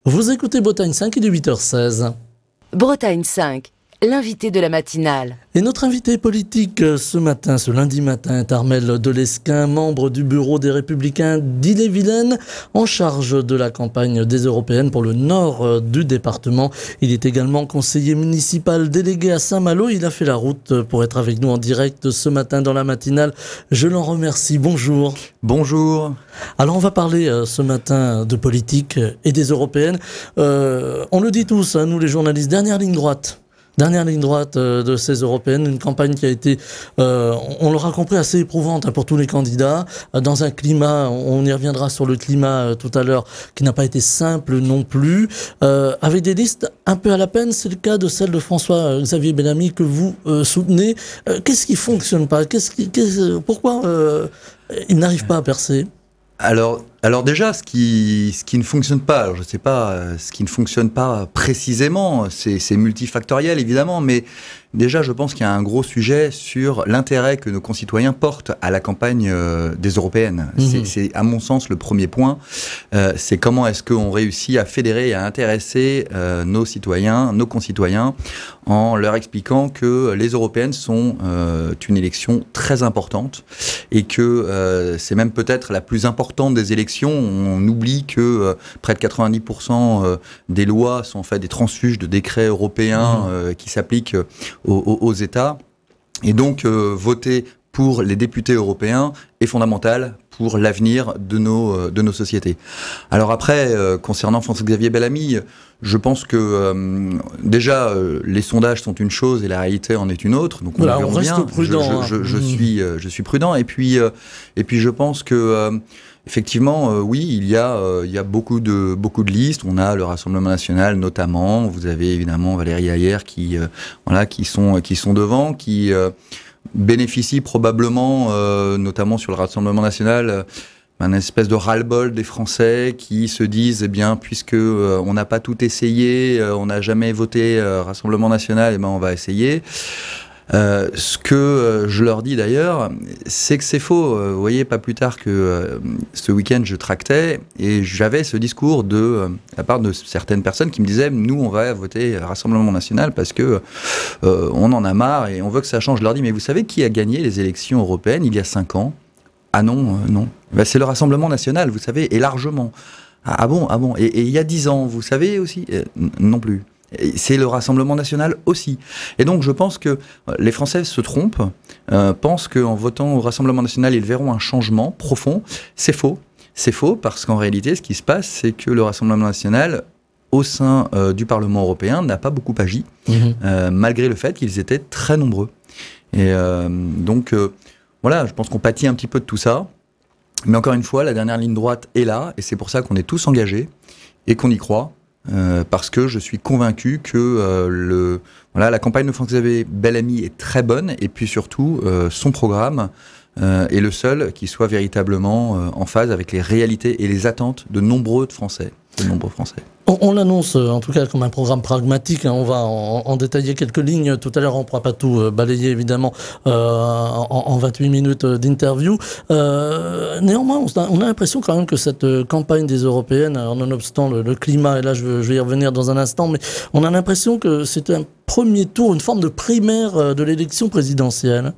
Vous écoutez Bretagne 5, il est 8h16. Bretagne 5, l'invité de la matinale. Et notre invité politique ce matin, ce lundi matin, est Armelle de Lesquen, membre du bureau des Républicains d'Ille-et-Vilaine, en charge de la campagne des Européennes pour le nord du département. Il est également conseiller municipal délégué à Saint-Malo. Il a fait la route pour être avec nous en direct ce matin dans la matinale. Je l'en remercie. Bonjour. Bonjour. Alors on va parler ce matin de politique et des Européennes. On le dit tous, nous les journalistes, dernière ligne droite de ces européennes, une campagne qui a été, on l'aura compris, assez éprouvante pour tous les candidats, dans un climat, on y reviendra sur le climat tout à l'heure, qui n'a pas été simple non plus, avec des listes un peu à la peine. C'est le cas de celle de François-Xavier Bellamy que vous soutenez. Qu'est-ce qui fonctionne pas? Pourquoi il n'arrive pas à percer? Alors déjà, ce qui ne fonctionne pas, alors je ne sais pas, ce qui ne fonctionne pas précisément, c'est multifactoriel évidemment, mais déjà je pense qu'il y a un gros sujet sur l'intérêt que nos concitoyens portent à la campagne des européennes. C'est à mon sens le premier point, c'est comment est-ce qu'on réussit à fédérer et à intéresser nos citoyens, nos concitoyens, en leur expliquant que les européennes sont une élection très importante et que c'est même peut-être la plus importante des élections. On oublie que près de 90% des lois sont en fait des transfuges de décrets européens qui s'appliquent aux États. Et donc, voter pour les députés européens est fondamental pour l'avenir de nos sociétés. Alors après, concernant François-Xavier Bellamy, je pense que déjà les sondages sont une chose et la réalité en est une autre. Donc on reste prudent. Je suis prudent. Et puis je pense que effectivement, oui, il y a beaucoup de listes. On a le Rassemblement national notamment. Vous avez évidemment Valérie Hayer qui sont devant, qui bénéficient probablement, notamment sur le Rassemblement national, un espèce de ras-le-bol des Français qui se disent, eh bien, puisque on n'a pas tout essayé, on n'a jamais voté Rassemblement national, eh ben on va essayer. Ce que je leur dis d'ailleurs, c'est que c'est faux. Vous voyez, pas plus tard que ce week-end, je tractais et j'avais ce discours de la part de certaines personnes qui me disaient, nous, on va voter Rassemblement national parce que on en a marre et on veut que ça change. Je leur dis, mais vous savez qui a gagné les élections européennes il y a 5 ans? Ah non, non. Ben, c'est le Rassemblement national, vous savez, et largement. Ah bon. Et il y a 10 ans, vous savez aussi? Non plus. C'est le Rassemblement national aussi. Et donc je pense que les Français se trompent, pensent qu'en votant au Rassemblement national, ils verront un changement profond. C'est faux. C'est faux parce qu'en réalité, ce qui se passe, c'est que le Rassemblement national, au sein du Parlement européen, n'a pas beaucoup agi, malgré le fait qu'ils étaient très nombreux. Et donc, voilà, je pense qu'on pâtit un petit peu de tout ça. Mais encore une fois, la dernière ligne droite est là, et c'est pour ça qu'on est tous engagés et qu'on y croit. Parce que je suis convaincu que la campagne de François-Xavier Bellamy est très bonne et puis surtout son programme est le seul qui soit véritablement en phase avec les réalités et les attentes de nombreux Français. On l'annonce en tout cas comme un programme pragmatique. On va en détailler quelques lignes tout à l'heure. On ne pourra pas tout balayer évidemment en 28 minutes d'interview. Néanmoins, on a l'impression quand même que cette campagne des Européennes, nonobstant le climat, et là je vais y revenir dans un instant, mais on a l'impression que c'est un premier tour, une forme de primaire de l'élection présidentielle.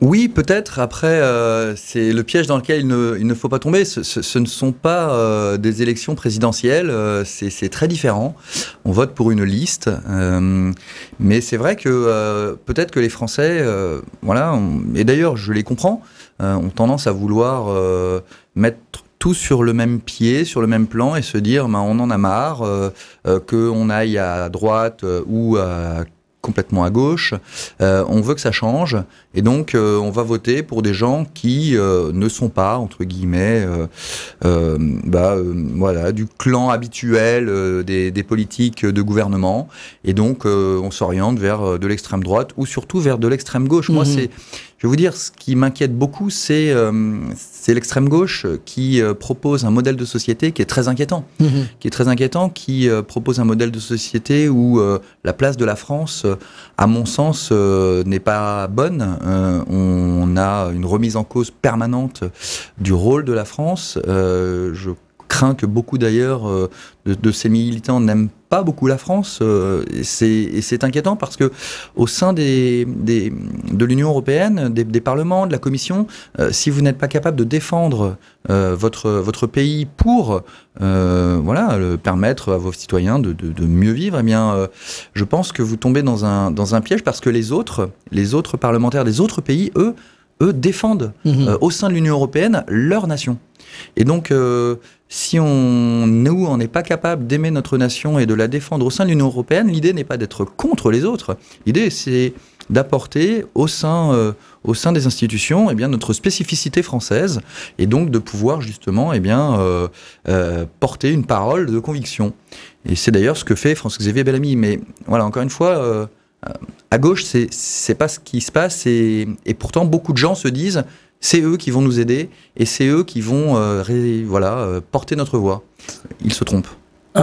Oui, peut-être. Après, c'est le piège dans lequel il ne faut pas tomber. Ce ne sont pas des élections présidentielles. C'est très différent. On vote pour une liste. Mais c'est vrai que peut-être que les Français, et d'ailleurs, je les comprends, ont tendance à vouloir mettre tout sur le même pied, sur le même plan et se dire, on en a marre, qu'on aille à droite ou complètement à gauche, on veut que ça change et donc on va voter pour des gens qui ne sont pas, entre guillemets, du clan habituel des politiques de gouvernement et donc on s'oriente vers de l'extrême droite ou surtout vers de l'extrême gauche. Moi, je vais vous dire, ce qui m'inquiète beaucoup, c'est l'extrême gauche qui propose un modèle de société qui est très inquiétant. Qui propose un modèle de société où la place de la France, à mon sens, n'est pas bonne. On a une remise en cause permanente du rôle de la France. Je craint que beaucoup d'ailleurs de ces militants n'aiment pas beaucoup la France. Et c'est inquiétant parce que au sein de l'Union européenne, des parlements, de la Commission, si vous n'êtes pas capable de défendre votre pays pour permettre à vos citoyens de mieux vivre, eh bien, je pense que vous tombez dans un piège parce que les autres parlementaires des autres pays, eux défendent au sein de l'Union européenne leur nation. Et donc, si on n'est pas capable d'aimer notre nation et de la défendre au sein de l'Union européenne, l'idée n'est pas d'être contre les autres. L'idée, c'est d'apporter au sein des institutions notre spécificité française et donc de pouvoir justement porter une parole de conviction. Et c'est d'ailleurs ce que fait François-Xavier Bellamy. Mais voilà, encore une fois, à gauche, c'est pas ce qui se passe et pourtant beaucoup de gens se disent c'est eux qui vont nous aider et c'est eux qui vont porter notre voix. Ils se trompent.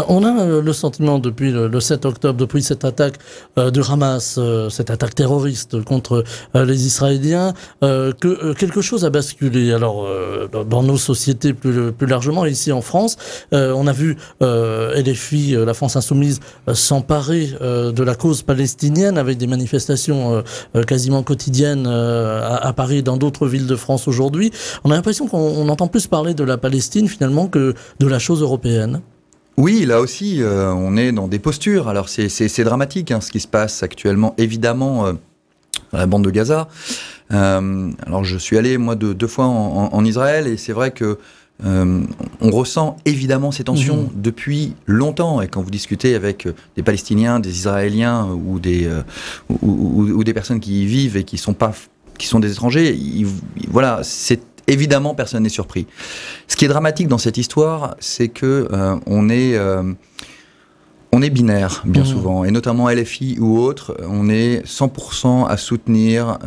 On a le sentiment depuis le 7 octobre, depuis cette attaque de Hamas, cette attaque terroriste contre les Israéliens, que quelque chose a basculé. Alors, dans nos sociétés plus largement, ici en France, on a vu LFI, la France Insoumise, s'emparer de la cause palestinienne avec des manifestations quasiment quotidiennes à Paris et dans d'autres villes de France aujourd'hui. On a l'impression qu'on entend plus parler de la Palestine finalement que de la chose européenne. Oui, là aussi, on est dans des postures. Alors, c'est dramatique ce qui se passe actuellement, évidemment, dans la bande de Gaza. Alors, je suis allé, moi, deux fois en Israël, et c'est vrai que on ressent évidemment ces tensions depuis longtemps. Et quand vous discutez avec des Palestiniens, des Israéliens ou des personnes qui y vivent et qui sont des étrangers, c'est évidemment, personne n'est surpris. Ce qui est dramatique dans cette histoire, c'est que on est binaire bien souvent, et notamment LFI ou autres, on est 100% à soutenir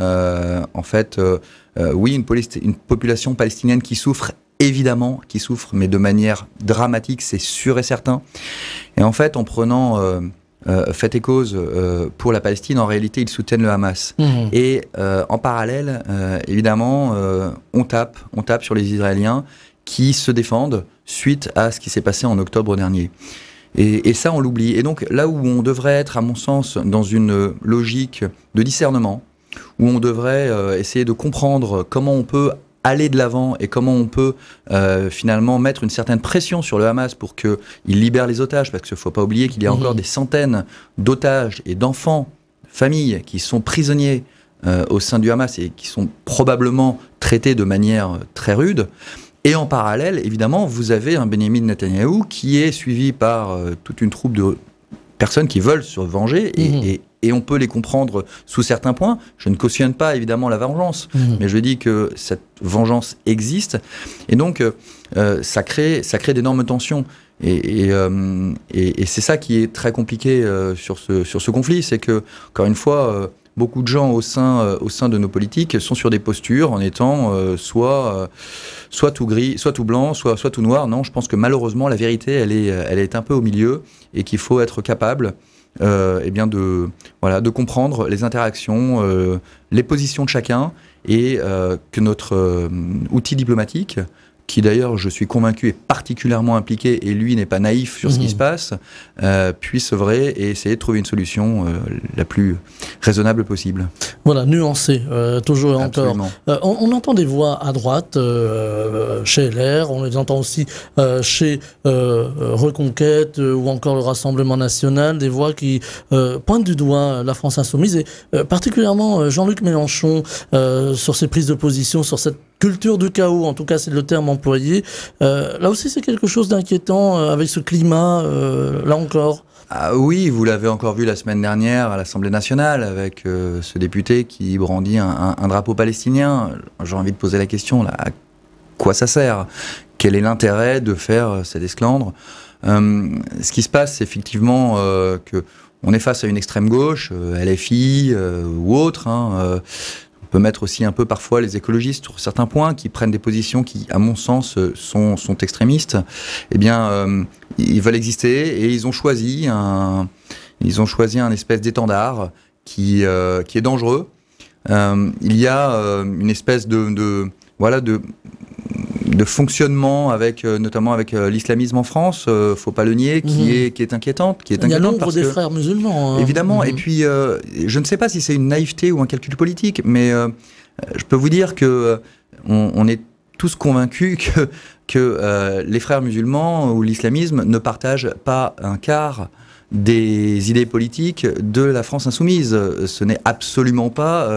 une population palestinienne qui souffre, évidemment, mais de manière dramatique, c'est sûr et certain. Et en fait, en prenant fait et cause pour la Palestine, en réalité, ils soutiennent le Hamas. Et en parallèle, évidemment, on tape sur les Israéliens qui se défendent suite à ce qui s'est passé en octobre dernier. Et ça, on l'oublie. Et donc, là où on devrait être, à mon sens, dans une logique de discernement, où on devrait essayer de comprendre comment on peut aller de l'avant et comment on peut finalement mettre une certaine pression sur le Hamas pour qu'il libère les otages, parce qu'il ne faut pas oublier qu'il y a encore des centaines d'otages et d'enfants, familles qui sont prisonniers au sein du Hamas et qui sont probablement traités de manière très rude. Et en parallèle, évidemment, vous avez un Benyamin Netanyahou qui est suivi par toute une troupe de personnes qui veulent se venger et on peut les comprendre sous certains points. Je ne cautionne pas évidemment la vengeance, mais je dis que cette vengeance existe et donc ça crée d'énormes tensions. Et c'est ça qui est très compliqué sur ce conflit, c'est que, encore une fois, beaucoup de gens au sein de nos politiques sont sur des postures en étant soit tout gris, soit tout blanc, soit tout noir. Non, je pense que malheureusement la vérité elle est un peu au milieu et qu'il faut être capable de comprendre les interactions, les positions de chacun et que notre outil diplomatique, qui d'ailleurs, je suis convaincu, est particulièrement impliqué, et lui n'est pas naïf sur ce qui se passe, puisse œuvrer et essayer de trouver une solution la plus raisonnable possible. Voilà, nuancé, toujours et encore. On entend des voix à droite, chez LR, on les entend aussi chez Reconquête ou encore le Rassemblement National, des voix qui pointent du doigt la France Insoumise, et particulièrement Jean-Luc Mélenchon sur ses prises de position, sur cette culture du chaos, en tout cas c'est le terme employé. Là aussi c'est quelque chose d'inquiétant avec ce climat, là encore. Ah oui, vous l'avez encore vu la semaine dernière à l'Assemblée nationale avec ce député qui brandit un drapeau palestinien. J'ai envie de poser la question, là, à quoi ça sert? Quel est l'intérêt de faire cet esclandre? Ce qui se passe, c'est effectivement qu'on est face à une extrême gauche, LFI ou autre, on peut mettre aussi un peu parfois les écologistes sur certains points qui prennent des positions qui, à mon sens, sont extrémistes. Eh bien, ils veulent exister et ils ont choisi un espèce d'étendard qui est dangereux. Il y a une espèce de de fonctionnement avec notamment avec l'islamisme en France, faut pas le nier, qui est inquiétante, Il y a l'ombre des frères musulmans. Hein. Évidemment. Et puis je ne sais pas si c'est une naïveté ou un calcul politique, mais je peux vous dire que on est tous convaincus que les frères musulmans ou l'islamisme ne partagent pas un quart des idées politiques de la France insoumise. Ce n'est absolument pas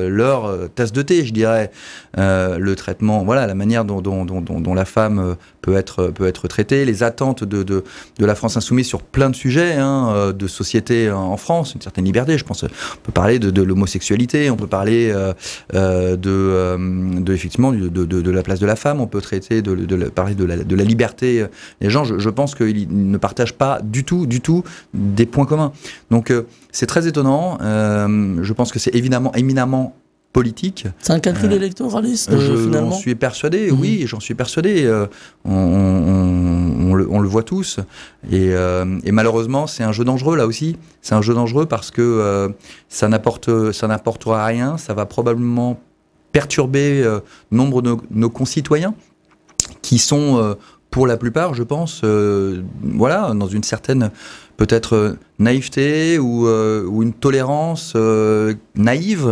leur tasse de thé, je dirais. Le traitement, voilà, la manière dont la femme peut être traitée, les attentes de la France insoumise sur plein de sujets de société en France, une certaine liberté. Je pense, on peut parler de l'homosexualité, on peut parler effectivement de la place de la femme, on peut traiter parler de la liberté des gens. Je pense qu'ils ne partagent pas du tout des points communs. Donc c'est très étonnant. Je pense que c'est éminemment politique. C'est un calcul électoraliste, finalement. J'en suis persuadé, oui, j'en suis persuadé. On le voit tous. Et malheureusement, c'est un jeu dangereux, là aussi. C'est un jeu dangereux parce que ça n'apportera rien. Ça va probablement perturber nombre de nos concitoyens qui sont, pour la plupart, je pense, dans une certaine peut-être naïveté ou une tolérance naïve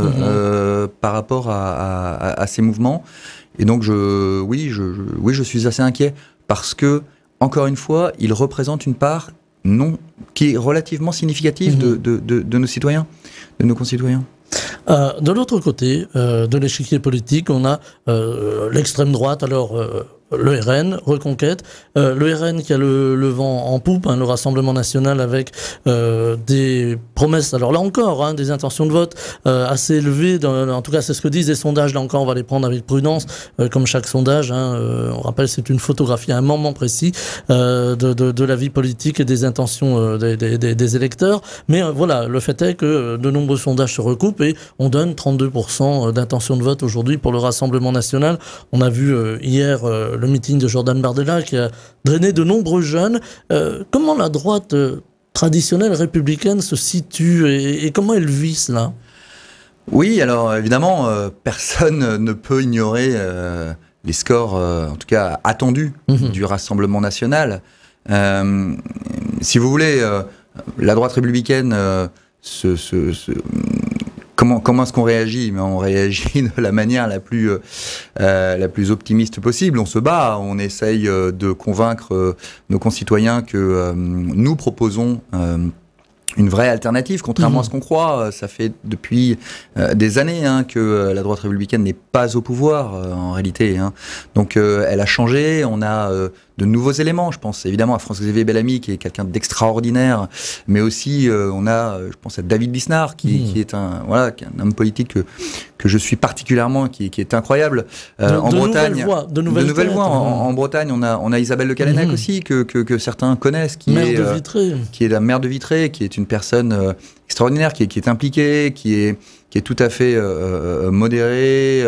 par rapport à ces mouvements. Et donc, je suis assez inquiet parce que, encore une fois, ils représentent une part qui est relativement significative de nos citoyens, de nos concitoyens. De l'autre côté de l'échiquier politique, on a l'extrême droite, alors le RN, Reconquête, le RN qui a le vent en poupe, le Rassemblement national avec des promesses, alors là encore, des intentions de vote assez élevées, en tout cas c'est ce que disent les sondages, là encore on va les prendre avec prudence, comme chaque sondage, on rappelle c'est une photographie à un moment précis de la vie politique et des intentions des électeurs, mais voilà, le fait est que de nombreux sondages se recoupent et on donne 32% d'intention de vote aujourd'hui pour le Rassemblement national. On a vu hier le meeting de Jordan Bardella qui a drainé de nombreux jeunes. Comment la droite traditionnelle républicaine se situe et comment elle vit cela ? Oui, alors évidemment, personne ne peut ignorer les scores, en tout cas attendus, du Rassemblement national. Si vous voulez, la droite républicaine Comment est-ce qu'on réagit ? On réagit de la manière la plus optimiste possible. On se bat, on essaye de convaincre nos concitoyens que nous proposons une vraie alternative, contrairement à ce qu'on croit. Ça fait depuis des années que la droite républicaine n'est pas au pouvoir, en réalité. Donc elle a changé, on a de nouveaux éléments. Je pense évidemment à François-Xavier Bellamy, qui est quelqu'un d'extraordinaire, mais aussi on a, je pense à David Lisnard, qui est un homme politique que je suis particulièrement, qui est incroyable. En Bretagne, de nouvelles voix. En Bretagne, on a Isabelle Le Callennec aussi, que certains connaissent, qui est la maire de Vitré, qui est une personne extraordinaire, qui est impliquée, qui est tout à fait modérée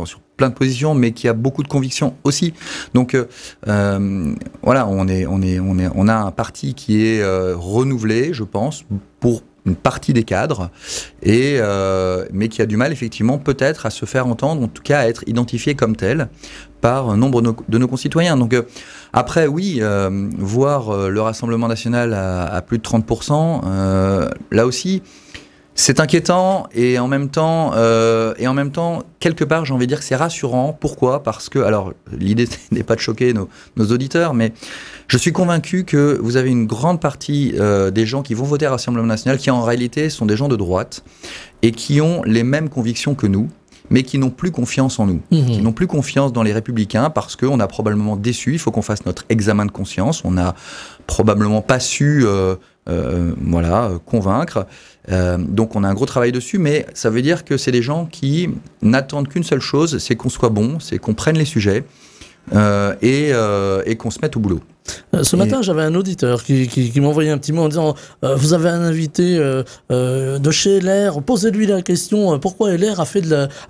sur plein de positions, mais qui a beaucoup de convictions aussi. Donc voilà, on a un parti qui est renouvelé, je pense, pour une partie des cadres, mais qui a du mal effectivement peut-être à se faire entendre, en tout cas à être identifié comme tel par nombre de nos concitoyens. Donc après, oui, voir le Rassemblement national à plus de 30%, là aussi, c'est inquiétant et en même temps, quelque part, j'ai envie de dire que c'est rassurant. Pourquoi ? Parce que, alors, l'idée n'est pas de choquer nos auditeurs, mais je suis convaincu que vous avez une grande partie des gens qui vont voter à Rassemblement national qui, en réalité, sont des gens de droite et qui ont les mêmes convictions que nous, mais qui n'ont plus confiance en nous, qui n'ont plus confiance dans les Républicains parce qu'on a probablement déçu. Il faut qu'on fasse notre examen de conscience. On n'a probablement pas su convaincre. Donc on a un gros travail dessus, mais ça veut dire que c'est des gens qui n'attendent qu'une seule chose, c'est qu'on soit bon, c'est qu'on prenne les sujets et qu'on se mette au boulot. Ce matin, j'avais un auditeur qui m'a envoyé un petit mot en disant vous avez un invité de chez LR, posez-lui la question pourquoi LR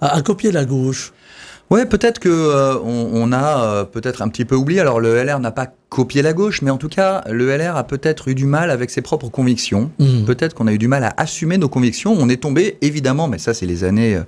a copié la gauche. Ouais, peut-être que on a peut-être un petit peu oublié. Alors le LR n'a pas copié la gauche, mais en tout cas, le LR a peut-être eu du mal avec ses propres convictions. Peut-être qu'on a eu du mal à assumer nos convictions. On est tombé, évidemment, mais ça c'est les années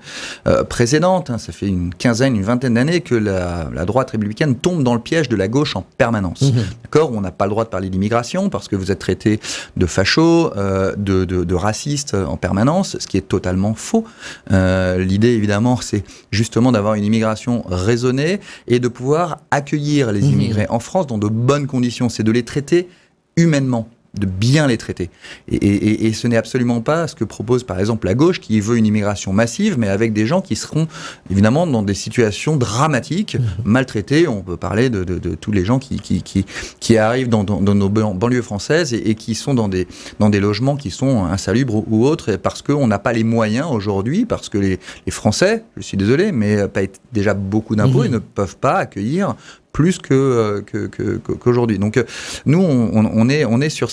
précédentes, hein, ça fait une quinzaine, une vingtaine d'années que la droite républicaine tombe dans le piège de la gauche en permanence. D'accord ? On n'a pas le droit de parler d'immigration parce que vous êtes traité de facho, de raciste en permanence, ce qui est totalement faux. L'idée, évidemment, c'est justement d'avoir une immigration raisonnée et de pouvoir accueillir les immigrés en France dans de bonnes conditions. C'est de les traiter humainement, de bien les traiter. Et ce n'est absolument pas ce que propose par exemple la gauche qui veut une immigration massive, mais avec des gens qui seront évidemment dans des situations dramatiques, maltraités. On peut parler de tous les gens qui arrivent dans nos banlieues françaises et qui sont dans des logements qui sont insalubres ou autres, parce qu'on n'a pas les moyens aujourd'hui, parce que les Français, je suis désolé, mais payent déjà beaucoup d'impôts et ne peuvent pas accueillir plus qu'aujourd'hui. Donc nous, on est sur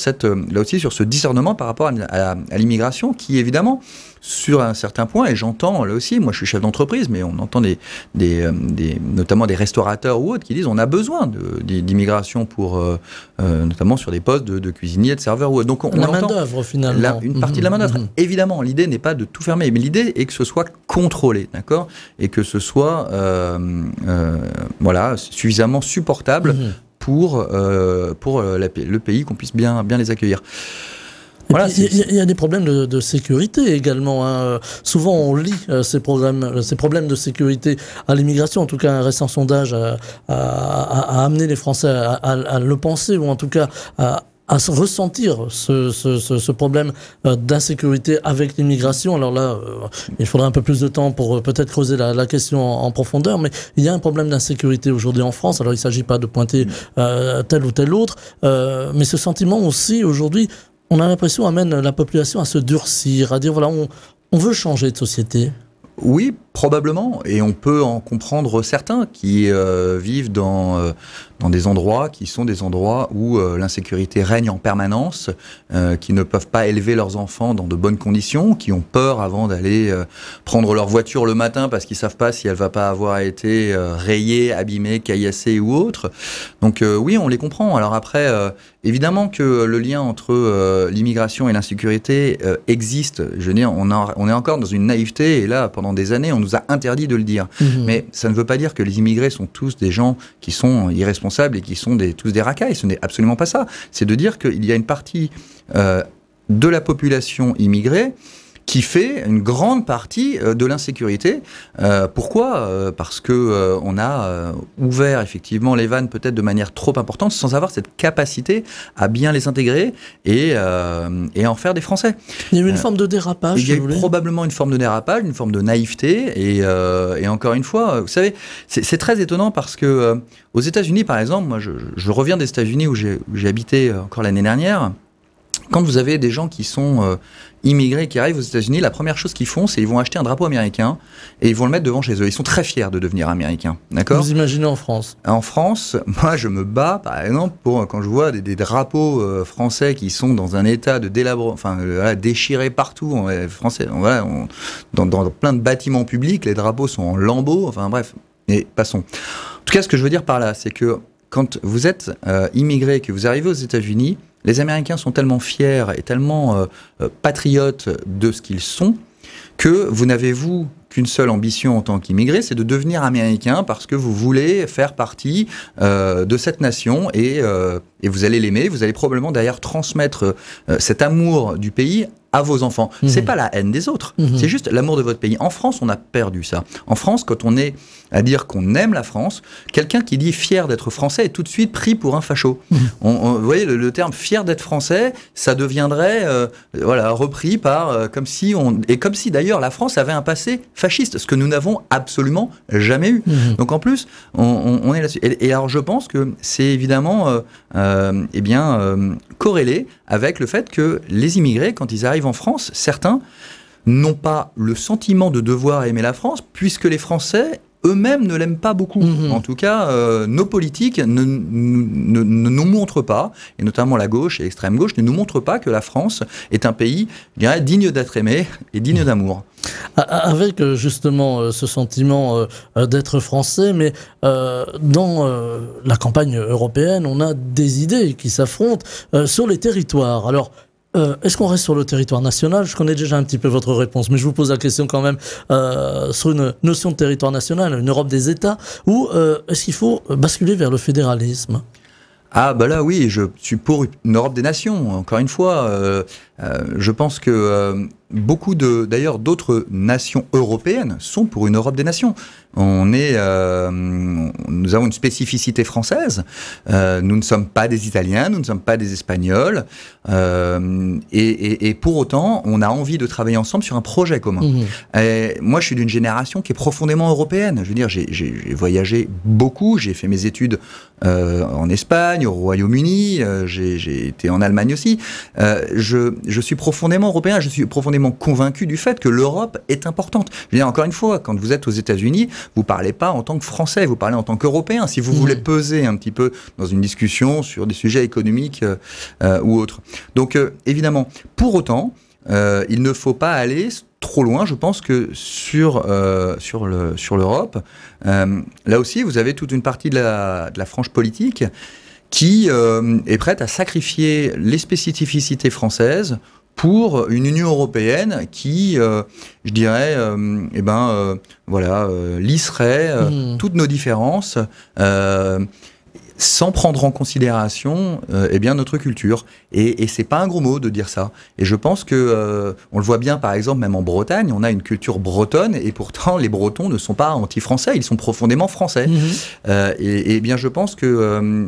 là aussi sur ce discernement par rapport à l'immigration qui, évidemment, sur un certain point, et j'entends là aussi, moi je suis chef d'entreprise, mais on entend notamment des restaurateurs ou autres qui disent on a besoin d'immigration pour notamment sur des postes de cuisiniers, de serveurs ou autres. Donc la main-d'œuvre finalement. Une partie de la main-d'œuvre. Évidemment, l'idée n'est pas de tout fermer, mais l'idée est que ce soit contrôlé, d'accord, et que ce soit voilà, suffisamment supportable pour le pays, qu'on puisse bien les accueillir. Voilà, il y a des problèmes de sécurité également. Hein. Souvent, on lit ces problèmes de sécurité à l'immigration. En tout cas, un récent sondage a amené les Français à le penser, ou en tout cas à ressentir ce problème d'insécurité avec l'immigration. Alors là, il faudra un peu plus de temps pour peut-être creuser la question en profondeur, mais il y a un problème d'insécurité aujourd'hui en France. Alors il ne s'agit pas de pointer tel ou tel autre, mais ce sentiment aussi aujourd'hui, on a l'impression, amène la population à se durcir, à dire voilà, on veut changer de société. Oui, probablement, et on peut en comprendre certains qui vivent dans des endroits qui sont des endroits où l'insécurité règne en permanence, qui ne peuvent pas élever leurs enfants dans de bonnes conditions, qui ont peur avant d'aller prendre leur voiture le matin parce qu'ils ne savent pas si elle ne va pas avoir été rayée, abîmée, caillassée ou autre. Donc oui, on les comprend. Alors après, évidemment que le lien entre l'immigration et l'insécurité existe. Je veux dire, on est encore dans une naïveté, et là, pendant des années, on nous a interdit de le dire. Mais ça ne veut pas dire que les immigrés sont tous des gens qui sont irresponsables et qui sont tous des racailles. Ce n'est absolument pas ça. C'est de dire qu'il y a une partie de la population immigrée qui fait une grande partie de l'insécurité. Pourquoi ? Parce que on a ouvert effectivement les vannes peut-être de manière trop importante, sans avoir cette capacité à bien les intégrer et en faire des Français. Il y a eu une forme de dérapage. Il y a eu probablement une forme de dérapage, une forme de naïveté, et encore une fois, vous savez, c'est très étonnant parce que aux États-Unis, par exemple, moi je reviens des États-Unis où j'ai habité encore l'année dernière. Quand vous avez des gens qui sont immigrés, qui arrivent aux États-Unis, la première chose qu'ils font, c'est qu'ils vont acheter un drapeau américain et ils vont le mettre devant chez eux. Ils sont très fiers de devenir américains, d'accord ? Vous imaginez en France ? En France, moi je me bats, par exemple, quand je vois des drapeaux français qui sont dans un état de délabrement, déchirés partout, français, dans plein de bâtiments publics, les drapeaux sont en lambeaux, enfin bref, mais passons. En tout cas, ce que je veux dire par là, c'est que quand vous êtes immigré, que vous arrivez aux États-Unis, les Américains sont tellement fiers et tellement patriotes de ce qu'ils sont que vous n'avez, vous, qu'une seule ambition en tant qu'immigré, c'est de devenir américain parce que vous voulez faire partie de cette nation et vous allez l'aimer. Vous allez probablement d'ailleurs transmettre cet amour du pays à vos enfants. C'est pas la haine des autres, c'est juste l'amour de votre pays. En France, on a perdu ça. En France, quand on est à dire qu'on aime la France, quelqu'un qui dit fier d'être français est tout de suite pris pour un facho. Vous voyez, le terme fier d'être français, ça deviendrait repris par comme si d'ailleurs la France avait un passé fasciste, ce que nous n'avons absolument jamais eu. Donc en plus, on est là-dessus. Et alors je pense que c'est évidemment corrélé avec le fait que les immigrés, quand ils arrivent en France, certains n'ont pas le sentiment de devoir aimer la France, puisque les Français, eux-mêmes ne l'aiment pas beaucoup. En tout cas, nos politiques ne nous montrent pas, et notamment la gauche et l'extrême gauche, ne nous montrent pas que la France est un pays, je dirais, digne d'être aimé et digne d'amour. Avec justement ce sentiment d'être français, mais dans la campagne européenne, on a des idées qui s'affrontent sur les territoires. Alors, est-ce qu'on reste sur le territoire national? Je connais déjà un petit peu votre réponse, mais je vous pose la question quand même sur une notion de territoire national, une Europe des États, ou est-ce qu'il faut basculer vers le fédéralisme? Ah bah là oui, je suis pour une Europe des nations. Encore une fois, je pense que beaucoup d'ailleurs d'autres nations européennes sont pour une Europe des nations. Nous avons une spécificité française. Nous ne sommes pas des Italiens, nous ne sommes pas des Espagnols, et pour autant, on a envie de travailler ensemble sur un projet commun. Et moi, je suis d'une génération qui est profondément européenne. Je veux dire, j'ai voyagé beaucoup, j'ai fait mes études en Espagne, au Royaume-Uni, j'ai été en Allemagne aussi. Je suis profondément européen, je suis profondément convaincu du fait que l'Europe est importante. Je veux dire, encore une fois, quand vous êtes aux États-Unis, vous parlez pas en tant que Français, vous parlez en tant qu'Européen. Si vous voulez peser un petit peu dans une discussion sur des sujets économiques ou autres. Donc, évidemment, pour autant, il ne faut pas aller trop loin. Je pense que sur l'Europe, là aussi, vous avez toute une partie de la frange politique qui est prête à sacrifier les spécificités françaises pour une Union européenne qui, je dirais, lisserait toutes nos différences sans prendre en considération notre culture. Et c'est pas un gros mot de dire ça. Et je pense que on le voit bien, par exemple, même en Bretagne, on a une culture bretonne, et pourtant les Bretons ne sont pas anti-français, ils sont profondément français. Et bien, je pense que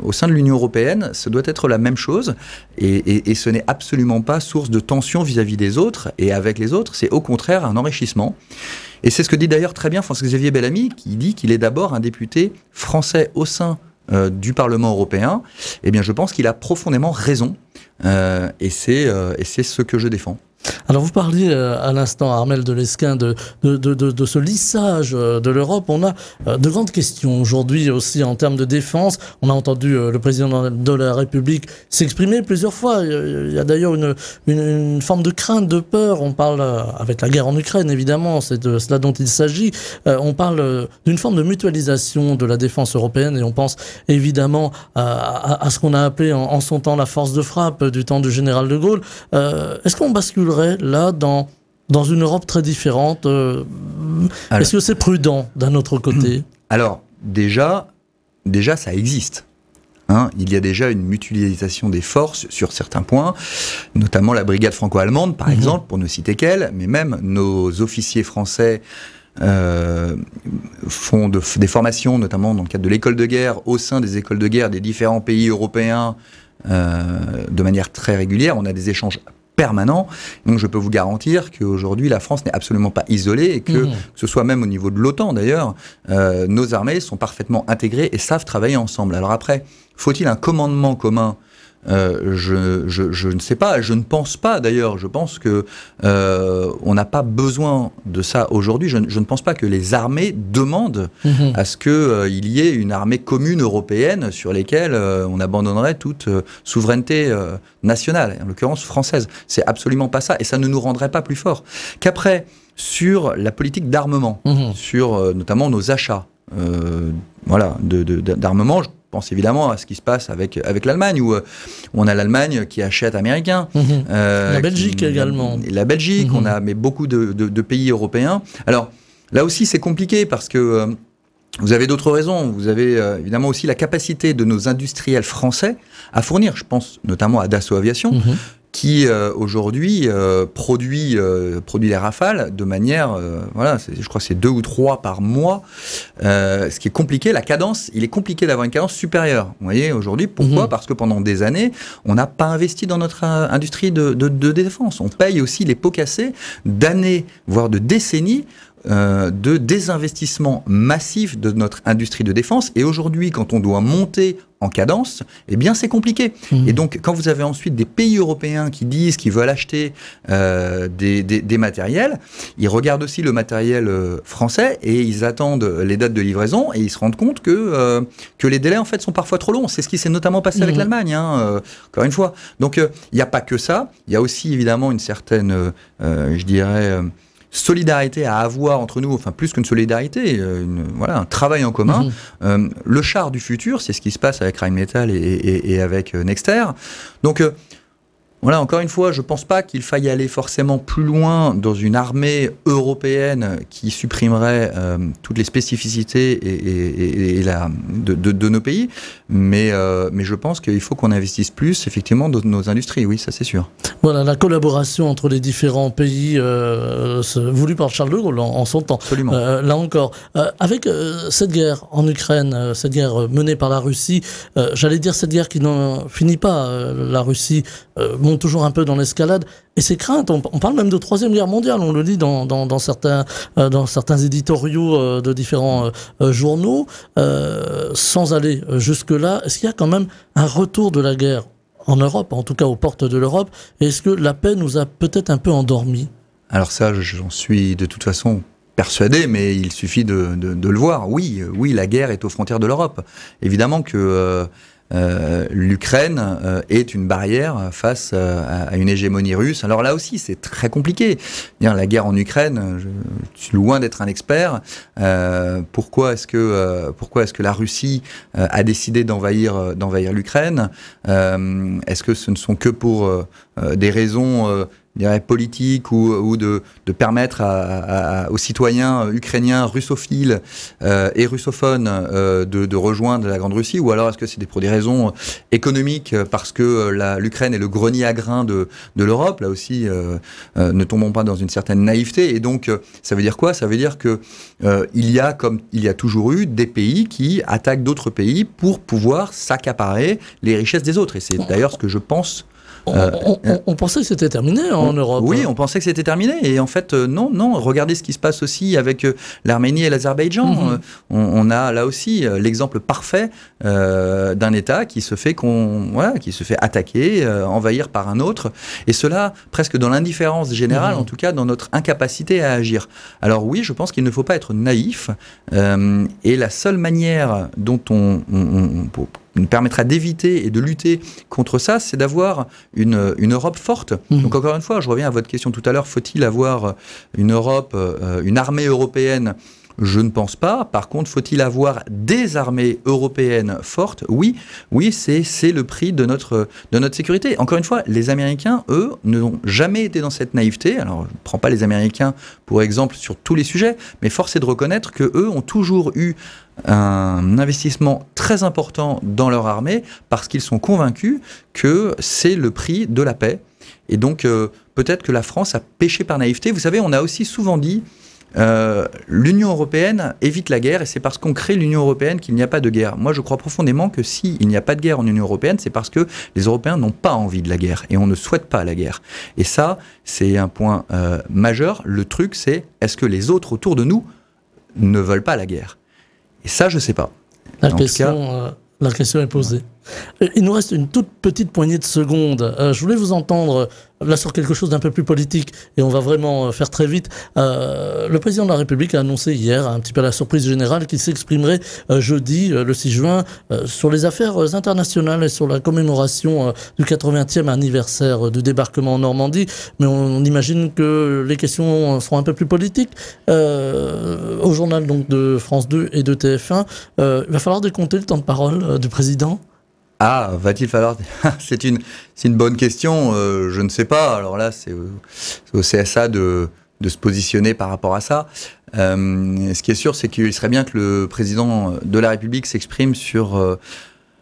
au sein de l'Union européenne, ça doit être la même chose, et ce n'est absolument pas source de tension vis-à-vis des autres et avec les autres. C'est au contraire un enrichissement. Et c'est ce que dit d'ailleurs très bien François-Xavier Bellamy, qui dit qu'il est d'abord un député français au sein du Parlement européen. Eh bien, je pense qu'il a profondément raison, et c'est ce que je défends. Alors vous parliez à l'instant, Armelle de Lesquen, de ce lissage de l'Europe. On a de grandes questions aujourd'hui aussi en termes de défense. On a entendu le président de la République s'exprimer plusieurs fois. Il y a d'ailleurs une forme de crainte, de peur. On parle, avec la guerre en Ukraine évidemment, c'est de cela dont il s'agit. On parle d'une forme de mutualisation de la défense européenne, et on pense évidemment à ce qu'on a appelé en son temps la force de frappe du temps du général de Gaulle. Est-ce qu'on basculerait là dans une Europe très différente? Est-ce que c'est prudent d'un autre côté? Alors, déjà ça existe. Il y a déjà une mutualisation des forces sur certains points, notamment la brigade franco-allemande, par exemple, pour ne citer qu'elle, mais même nos officiers français font des formations, notamment dans le cadre de l'école de guerre, au sein des écoles de guerre des différents pays européens, de manière très régulière. On a des échanges permanent. Donc je peux vous garantir qu'aujourd'hui la France n'est absolument pas isolée, et que ce soit même au niveau de l'OTAN d'ailleurs, nos armées sont parfaitement intégrées et savent travailler ensemble. Alors après, faut-il un commandement commun? Je ne sais pas, je ne pense pas d'ailleurs. Je pense que on n'a pas besoin de ça aujourd'hui. Je ne pense pas que les armées demandent à ce qu'il y ait une armée commune européenne sur lesquelles on abandonnerait toute souveraineté nationale, en l'occurrence française. C'est absolument pas ça, et ça ne nous rendrait pas plus forts. Qu'après, sur la politique d'armement, sur notamment nos achats d'armement, je pense évidemment à ce qui se passe avec l'Allemagne, où on a l'Allemagne qui achète américain. La Belgique également. La Belgique, on a beaucoup de pays européens. Alors, là aussi, c'est compliqué parce que vous avez d'autres raisons. Vous avez évidemment aussi la capacité de nos industriels français à fournir. Je pense notamment à Dassault Aviation, qui aujourd'hui produit les Rafales de manière, je crois que c'est 2 ou 3 par mois, ce qui est compliqué. La cadence, il est compliqué d'avoir une cadence supérieure. Vous voyez, aujourd'hui, pourquoi? Parce que pendant des années, on n'a pas investi dans notre industrie de défense. On paye aussi les pots cassés d'années, voire de décennies, de désinvestissement massif de notre industrie de défense. Et aujourd'hui, quand on doit monter en cadence, eh bien c'est compliqué. Et donc quand vous avez ensuite des pays européens qui disent qu'ils veulent acheter des matériels, ils regardent aussi le matériel français et ils attendent les dates de livraison et ils se rendent compte que les délais en fait sont parfois trop longs. C'est ce qui s'est notamment passé avec l'Allemagne, encore une fois. Donc il n'y a pas que ça, il y a aussi évidemment une certaine, je dirais, solidarité à avoir entre nous, enfin plus qu'une solidarité, voilà, un travail en commun. Le char du futur, c'est ce qui se passe avec Rheinmetall et avec Nexter. Donc voilà, encore une fois, je ne pense pas qu'il faille aller forcément plus loin dans une armée européenne qui supprimerait toutes les spécificités de nos pays, mais je pense qu'il faut qu'on investisse plus, effectivement, dans nos industries, oui, ça c'est sûr. Voilà, la collaboration entre les différents pays voulue par Charles de Gaulle en son temps. Absolument. Là encore, avec cette guerre en Ukraine, cette guerre menée par la Russie, j'allais dire cette guerre qui n'en finit pas, la Russie monte toujours un peu dans l'escalade, et ces craintes, on parle même de Troisième Guerre mondiale, on le lit dans certains éditoriaux de différents journaux, sans aller jusque-là. Est-ce qu'il y a quand même un retour de la guerre en Europe, en tout cas aux portes de l'Europe, et est-ce que la paix nous a peut-être un peu endormis? Alors ça, j'en suis de toute façon persuadé, mais il suffit de le voir. Oui, la guerre est aux frontières de l'Europe. Évidemment que l'Ukraine est une barrière face à une hégémonie russe. Alors là aussi, c'est très compliqué. La guerre en Ukraine, je suis loin d'être un expert. Pourquoi est-ce que la Russie a décidé d'envahir l'Ukraine? Est-ce que ce ne sont que pour des raisons politique ou de permettre aux citoyens ukrainiens russophiles et russophones de rejoindre la Grande Russie, ou alors est-ce que c'est pour des raisons économiques, parce que l'Ukraine est le grenier à grains de l'Europe? Là aussi, ne tombons pas dans une certaine naïveté. Et donc, ça veut dire quoi? Ça veut dire que il y a, comme il y a toujours eu, des pays qui attaquent d'autres pays pour pouvoir s'accaparer les richesses des autres. Et c'est d'ailleurs ce que je pense. On pensait que c'était terminé en Europe. Oui, on pensait que c'était terminé. Et en fait, non. Regardez ce qui se passe aussi avec l'Arménie et l'Azerbaïdjan. On a là aussi l'exemple parfait d'un État qui se fait attaquer, envahir par un autre. Et cela presque dans l'indifférence générale, en tout cas dans notre incapacité à agir. Alors oui, je pense qu'il ne faut pas être naïf. Et la seule manière dont on nous permettra d'éviter et de lutter contre ça, c'est d'avoir une Europe forte. Donc encore une fois, je reviens à votre question tout à l'heure, faut-il avoir une Europe, une armée européenne? Je ne pense pas. Par contre, faut-il avoir des armées européennes fortes? Oui, c'est le prix de notre sécurité. Encore une fois, les Américains, eux, n'ont jamais été dans cette naïveté. Alors, je ne prends pas les Américains pour exemple sur tous les sujets, mais force est de reconnaître qu'eux ont toujours eu un investissement très important dans leur armée parce qu'ils sont convaincus que c'est le prix de la paix. Et donc, peut-être que la France a péché par naïveté. Vous savez, on a aussi souvent dit l'Union européenne évite la guerre et c'est parce qu'on crée l'Union européenne qu'il n'y a pas de guerre. Moi, je crois profondément que s'il n'y a pas de guerre en Union européenne, c'est parce que les Européens n'ont pas envie de la guerre et on ne souhaite pas la guerre. Et ça, c'est un point majeur. Le truc, c'est est-ce que les autres autour de nous ne veulent pas la guerre? Et ça, je ne sais pas. La question est posée. Il nous reste une toute petite poignée de secondes. Je voulais vous entendre là sur quelque chose d'un peu plus politique et on va vraiment faire très vite. Le président de la République a annoncé hier, un petit peu à la surprise générale, qu'il s'exprimerait jeudi, le 6 juin, sur les affaires internationales et sur la commémoration du 80e anniversaire du débarquement en Normandie. Mais on imagine que les questions seront un peu plus politiques. Au journal donc de France 2 et de TF1, il va falloir décompter le temps de parole du président. Ah, va-t-il falloir... C'est une bonne question, je ne sais pas. Alors là, c'est au CSA de se positionner par rapport à ça. Ce qui est sûr, c'est qu'il serait bien que le président de la République s'exprime sur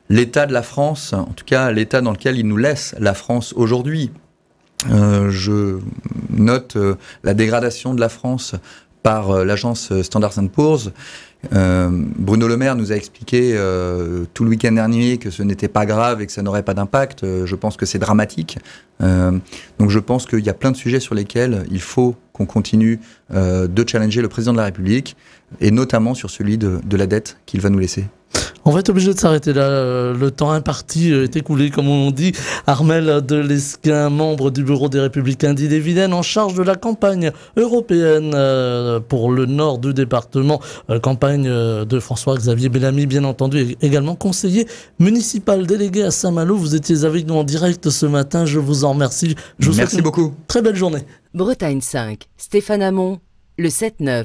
l'état de la France, en tout cas l'état dans lequel il nous laisse la France aujourd'hui. Je note la dégradation de la France par l'agence Standard & Poor's. Bruno Le Maire nous a expliqué tout le week-end dernier que ce n'était pas grave et que ça n'aurait pas d'impact. Je pense que c'est dramatique. Donc je pense qu'il y a plein de sujets sur lesquels il faut qu'on continue de challenger le président de la République et notamment sur celui de la dette qu'il va nous laisser. On va être obligé de s'arrêter là. Le temps imparti est écoulé, comme on dit. Armelle de Lesquen, membre du bureau des Républicains d'Ille-et-Vilaine, en charge de la campagne européenne pour le nord du département. Campagne de François-Xavier Bellamy, bien entendu, également conseiller municipal délégué à Saint-Malo. Vous étiez avec nous en direct ce matin. Je vous en remercie. Je vous Merci beaucoup. Très belle journée. Bretagne 5, Stéphane Hamon, le 7-9.